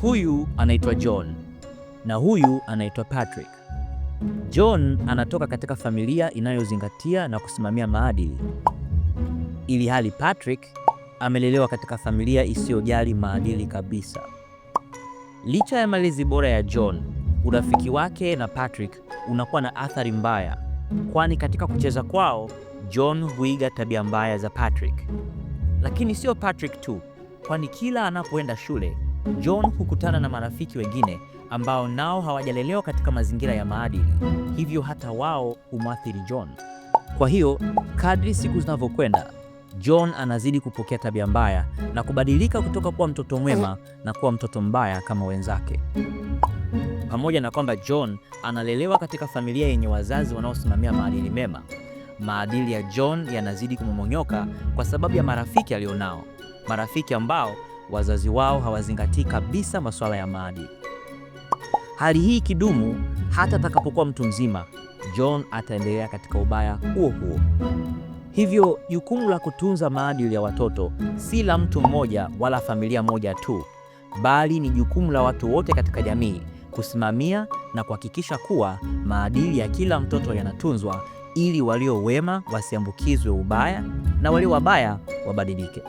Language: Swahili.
Huyu anaitwa John na huyu anaitwa Patrick. John anatoka katika familia inayozingatia na kusimamia maadili, ili hali Patrick amelelewa katika familia isiyojali maadili kabisa. Licha ya malezi bora ya John, urafiki wake na Patrick unakuwa na athari mbaya, kwani katika kucheza kwao John huiga tabia mbaya za Patrick. Lakini sio Patrick tu, kwani kila anapoenda shule John hukutana na marafiki wengine ambao nao hawajalelewa katika mazingira ya maadili, hivyo hata wao humwathiri John. Kwa hiyo kadri siku zinavyokwenda, John anazidi kupokea tabia mbaya na kubadilika kutoka kuwa mtoto mwema na kuwa mtoto mbaya kama wenzake. Pamoja na kwamba John analelewa katika familia yenye wazazi wanaosimamia maadili mema, maadili ya John yanazidi kumomonyoka kwa sababu ya marafiki alionao, marafiki ambao wazazi wao hawazingatii kabisa masuala ya maadili. Hali hii kidumu hata atakapokuwa mtu mzima, John ataendelea katika ubaya huo huo. Hivyo jukumu la kutunza maadili ya watoto si la mtu mmoja wala familia moja tu, bali ni jukumu la watu wote katika jamii kusimamia na kuhakikisha kuwa maadili ya kila mtoto yanatunzwa, ili walio wema wasiambukizwe ubaya na walio wabaya wabadilike.